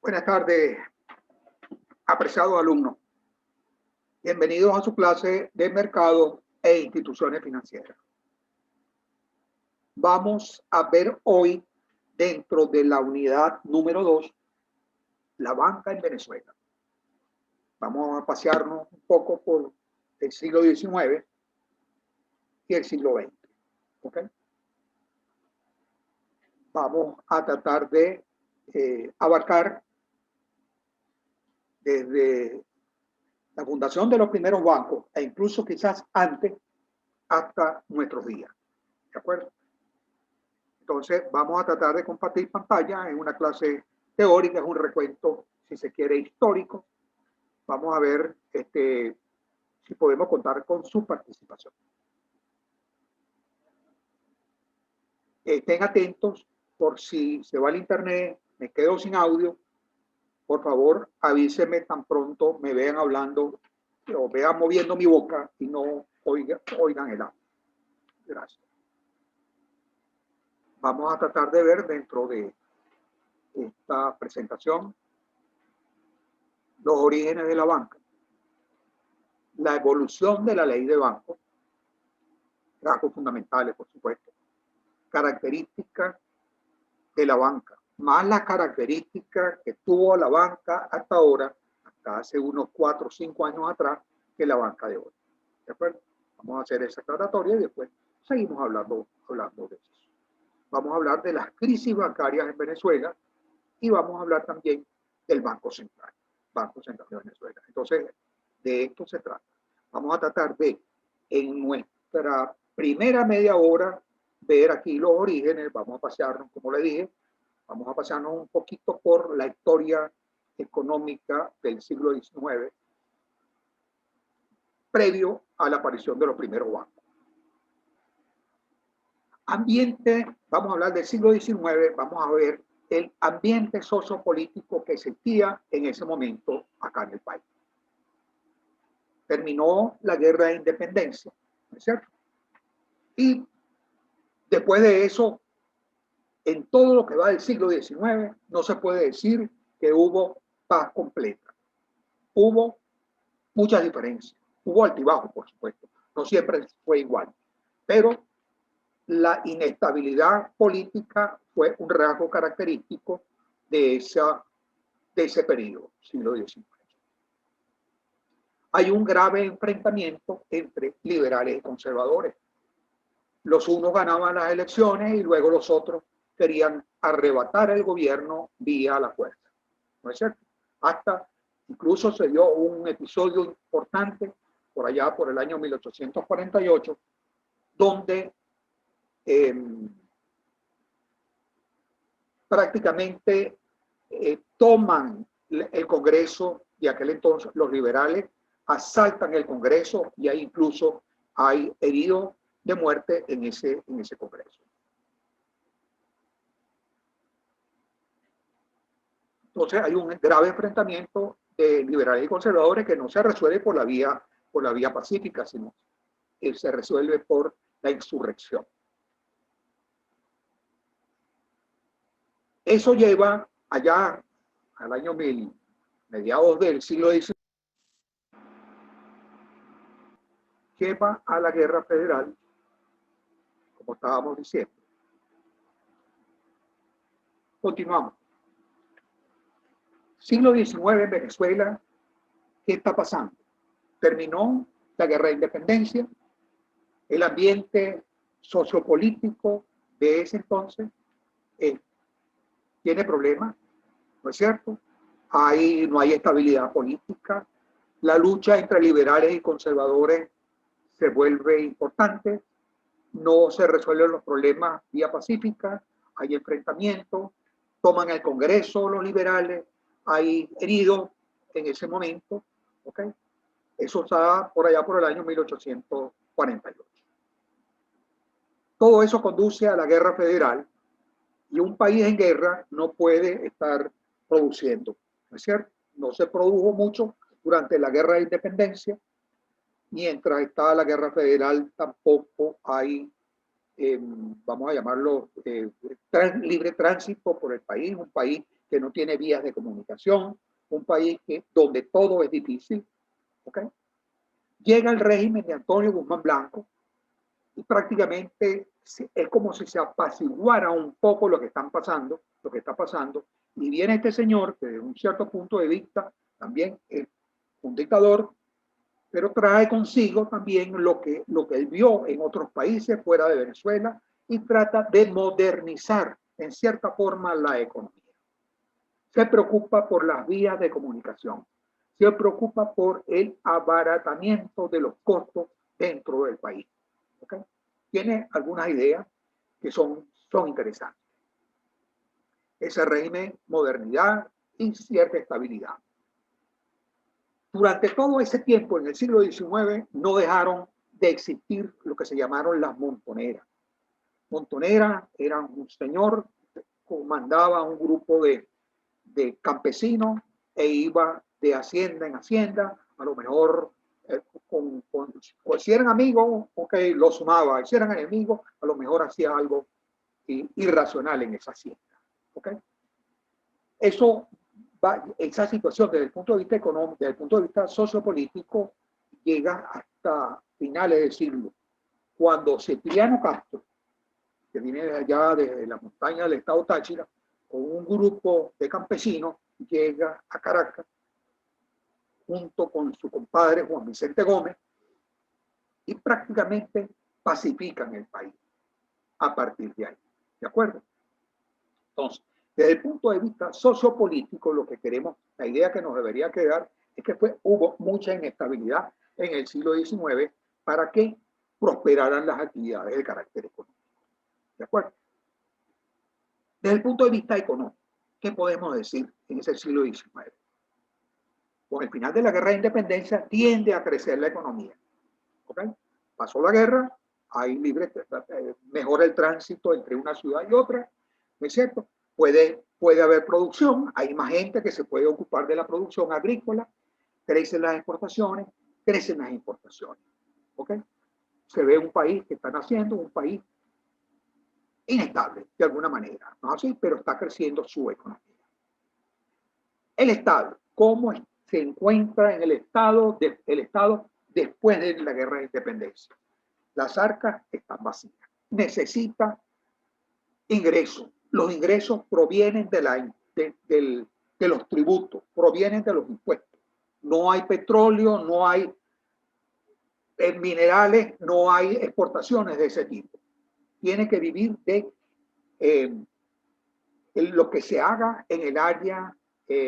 Buenas tardes, apreciados alumnos. Bienvenidos a su clase de mercado e instituciones financieras. Vamos a ver hoy, dentro de la unidad número 2, la banca en Venezuela. Vamos a pasearnos un poco por el siglo XIX y el siglo XX. ¿Okay? Vamos a tratar de abarcar desde la fundación de los primeros bancos e incluso quizás antes hasta nuestros días. ¿De acuerdo? Entonces vamos a tratar de compartir pantalla en una clase teórica, es un recuento, si se quiere, histórico. Vamos a ver si podemos contar con su participación. Estén atentos por si se va al internet, me quedo sin audio. Por favor, avísenme tan pronto me vean hablando o vean moviendo mi boca y no oigan el audio. Gracias. Vamos a tratar de ver dentro de esta presentación los orígenes de la banca, la evolución de la ley de banco, rasgos fundamentales, por supuesto, características de la banca, más las características que tuvo la banca hasta ahora, hasta hace unos 4 o 5 años atrás, que la banca de hoy. ¿De acuerdo? Vamos a hacer esa aclaratoria y después seguimos hablando de eso. Vamos a hablar de las crisis bancarias en Venezuela y vamos a hablar también del Banco Central de Venezuela. Entonces, de esto se trata. Vamos a tratar de, en nuestra primera media hora, ver aquí los orígenes. Vamos a pasearnos, como le dije, vamos a pasearnos un poquito por la historia económica del siglo XIX, previo a la aparición de los primeros bancos. Ambiente, vamos a hablar del siglo XIX, vamos a ver el ambiente sociopolítico que existía en ese momento acá en el país. Terminó la guerra de independencia, ¿no es cierto? Y después de eso, en todo lo que va del siglo XIX, no se puede decir que hubo paz completa. Hubo muchas diferencias, hubo altibajos, por supuesto, no siempre fue igual, pero la inestabilidad política fue un rasgo característico de ese periodo, siglo XIX. Hay un grave enfrentamiento entre liberales y conservadores. Los unos ganaban las elecciones y luego los otros querían arrebatar el gobierno vía la fuerza. ¿No es cierto? Hasta incluso se dio un episodio importante por allá por el año 1848, donde prácticamente toman el Congreso, y aquel entonces los liberales asaltan el Congreso y ahí incluso hay heridos de muerte en ese Congreso. Entonces hay un grave enfrentamiento de liberales y conservadores que no se resuelve por la vía pacífica, sino que se resuelve por la insurrección. Eso lleva allá al año 1000, mediados del siglo XIX, lleva a la guerra federal, como estábamos diciendo. Continuamos. Siglo XIX en Venezuela, ¿qué está pasando? Terminó la guerra de independencia, el ambiente sociopolítico de ese entonces tiene problemas, ¿no es cierto? No hay estabilidad política, la lucha entre liberales y conservadores se vuelve importante, no se resuelven los problemas vía pacífica, hay enfrentamientos, toman el Congreso los liberales, hay heridos en ese momento, ¿ok? Eso está por allá por el año 1848. Todo eso conduce a la guerra federal y un país en guerra no puede estar produciendo, ¿no es cierto? No se produjo mucho durante la guerra de independencia, mientras está la guerra federal tampoco hay, vamos a llamarlo, libre tránsito por el país, un país que no tiene vías de comunicación, un país donde todo es difícil. ¿Okay? Llega el régimen de Antonio Guzmán Blanco y prácticamente es como si se apaciguara un poco lo que está pasando, y viene este señor que desde un cierto punto de vista también es un dictador, pero trae consigo también lo que él vio en otros países fuera de Venezuela y trata de modernizar en cierta forma la economía. Se preocupa por las vías de comunicación, se preocupa por el abaratamiento de los costos dentro del país. ¿Okay? Tiene algunas ideas que son interesantes. Ese régimen, modernidad y cierta estabilidad. Durante todo ese tiempo, en el siglo XIX, no dejaron de existir lo que se llamaron las montoneras. Montonera era un señor que comandaba un grupo de campesinos e iba de hacienda en hacienda, a lo mejor si eran amigos, ok, lo sumaba, si eran enemigos, a lo mejor hacía algo irracional en esa hacienda. ¿Okay? Esa situación desde el punto de vista económico, desde el punto de vista sociopolítico, llega hasta finales del siglo, cuando Cipriano Castro, que viene de allá de la montaña del estado Táchira, con un grupo de campesinos, llega a Caracas junto con su compadre Juan Vicente Gómez y prácticamente pacifican el país a partir de ahí. ¿De acuerdo? Entonces, desde el punto de vista sociopolítico, lo que queremos, la idea que nos debería quedar es que hubo mucha inestabilidad en el siglo XIX para que prosperaran las actividades de carácter económico. ¿De acuerdo? Desde el punto de vista económico, ¿qué podemos decir en ese siglo XIX? Con el final de la guerra de independencia tiende a crecer la economía. ¿Okay? Pasó la guerra, hay mejora el tránsito entre una ciudad y otra, ¿no es cierto? Puede haber producción, hay más gente que se puede ocupar de la producción agrícola, crecen las exportaciones, crecen las importaciones. ¿Okay? Se ve un país que está naciendo, un país inestable de alguna manera, no así, pero está creciendo su economía. El Estado, ¿cómo se encuentra en el Estado después de la guerra de independencia? Las arcas están vacías. Necesita ingresos. Los ingresos provienen de los tributos, provienen de los impuestos. No hay petróleo, no hay minerales, no hay exportaciones de ese tipo. Tiene que vivir de lo que se haga en el área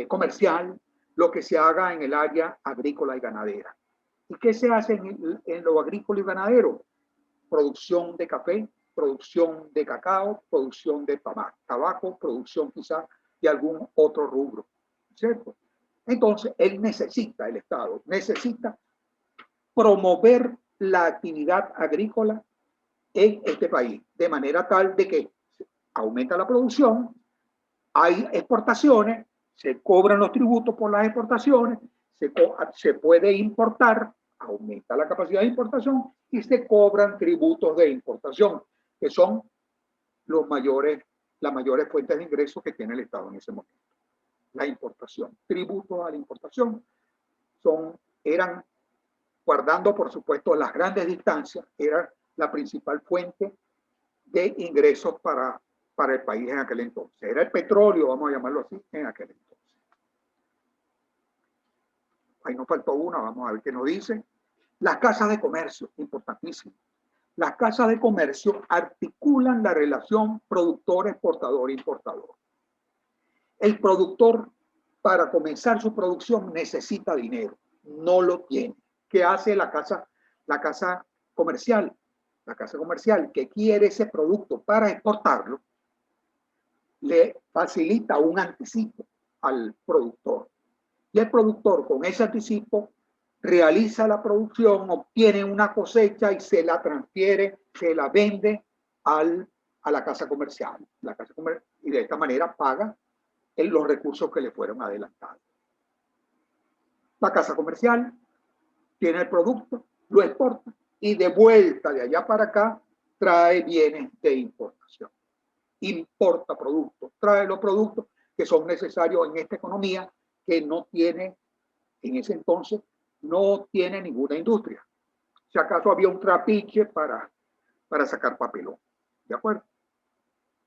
comercial, lo que se haga en el área agrícola y ganadera. ¿Y qué se hace en lo agrícola y ganadero? Producción de café, producción de cacao, producción de tabaco, producción quizás de algún otro rubro, ¿cierto? Entonces, el Estado necesita promover la actividad agrícola en este país, de manera tal de que aumenta la producción, hay exportaciones, se cobran los tributos por las exportaciones, se puede importar, aumenta la capacidad de importación y se cobran tributos de importación, que son las mayores fuentes de ingresos que tiene el Estado en ese momento. La importación, tributos a la importación eran, guardando por supuesto las grandes distancias, eran la principal fuente de ingresos para el país en aquel entonces. Era el petróleo, vamos a llamarlo así, en aquel entonces. Ahí nos faltó una, vamos a ver qué nos dice. Las casas de comercio, importantísimo. Las casas de comercio articulan la relación productor-exportador-importador. El productor, para comenzar su producción, necesita dinero. No lo tiene. ¿Qué hace la casa comercial? La casa comercial que quiere ese producto para exportarlo, le facilita un anticipo al productor. Y el productor con ese anticipo realiza la producción, obtiene una cosecha y se la transfiere, se la vende a la casa comercial. Y de esta manera paga los recursos que le fueron adelantados. La casa comercial tiene el producto, lo exporta y de vuelta de allá para acá trae bienes de importación. Importa productos, trae los productos que son necesarios en esta economía que no tiene, en ese entonces, no tiene ninguna industria. Si acaso había un trapiche para sacar papelón. ¿De acuerdo?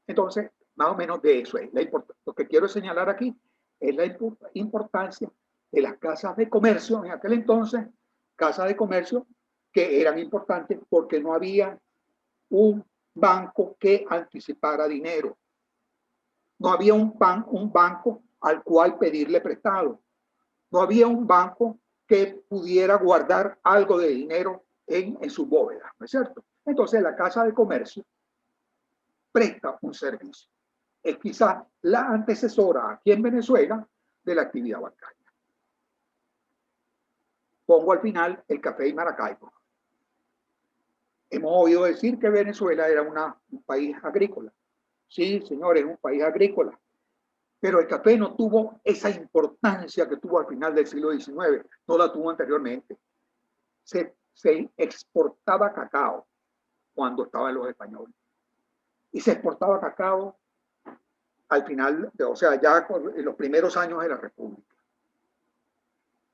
Entonces, más o menos de eso es. Lo que quiero señalar aquí es la importancia de las casas de comercio en aquel entonces, casas de comercio que eran importantes porque no había un banco que anticipara dinero. No había un banco al cual pedirle prestado. No había un banco que pudiera guardar algo de dinero en su bóveda, ¿no es cierto? Entonces la casa de comercio presta un servicio. Es quizás la antecesora aquí en Venezuela de la actividad bancaria. Pongo al final el café y Maracaibo. Hemos oído decir que Venezuela era un país agrícola. Sí, señores, un país agrícola. Pero el café no tuvo esa importancia que tuvo al final del siglo XIX. No la tuvo anteriormente. Se exportaba cacao cuando estaban los españoles. Y se exportaba cacao al final, o sea, ya en los primeros años de la República.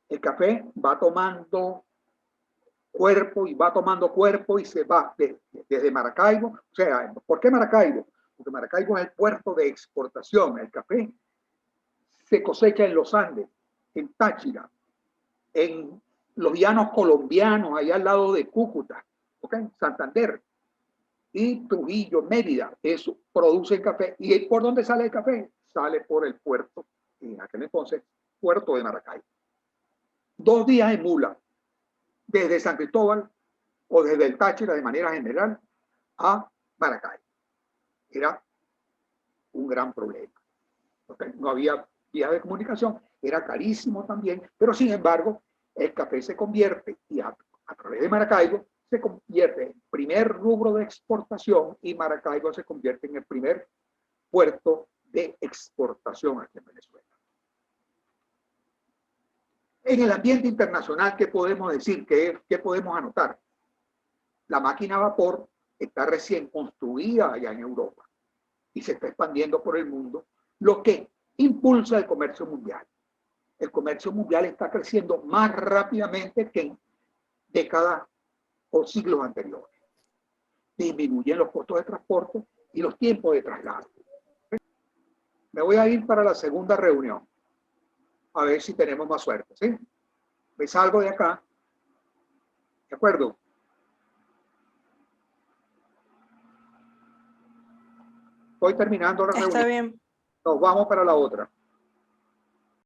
El café va tomando cuerpo y se va desde Maracaibo. O sea, ¿por qué Maracaibo? Porque Maracaibo es el puerto de exportación. El café se cosecha en los Andes, en Táchira, en los llanos colombianos, allá al lado de Cúcuta, ¿okay? Santander y Trujillo, Mérida. Eso produce el café. ¿Y por dónde sale el café? Sale por el puerto, en aquel entonces, puerto de Maracaibo. 2 días en mula, desde San Cristóbal o desde el Táchira de manera general a Maracaibo. Era un gran problema. ¿Okay? No había vías de comunicación, era carísimo también, pero sin embargo el café se convierte, y a través de Maracaibo, se convierte en el primer rubro de exportación y Maracaibo se convierte en el primer puerto de exportación aquí en Venezuela. En el ambiente internacional, ¿qué podemos decir? ¿Qué podemos anotar? La máquina a vapor está recién construida allá en Europa y se está expandiendo por el mundo, lo que impulsa el comercio mundial. El comercio mundial está creciendo más rápidamente que en décadas o siglos anteriores. Disminuyen los costos de transporte y los tiempos de traslado. Me voy a ir para la segunda reunión, a ver si tenemos más suerte, ¿sí? Me salgo de acá, ¿de acuerdo? Estoy terminando la reunión. Está bien. Nos vamos para la otra.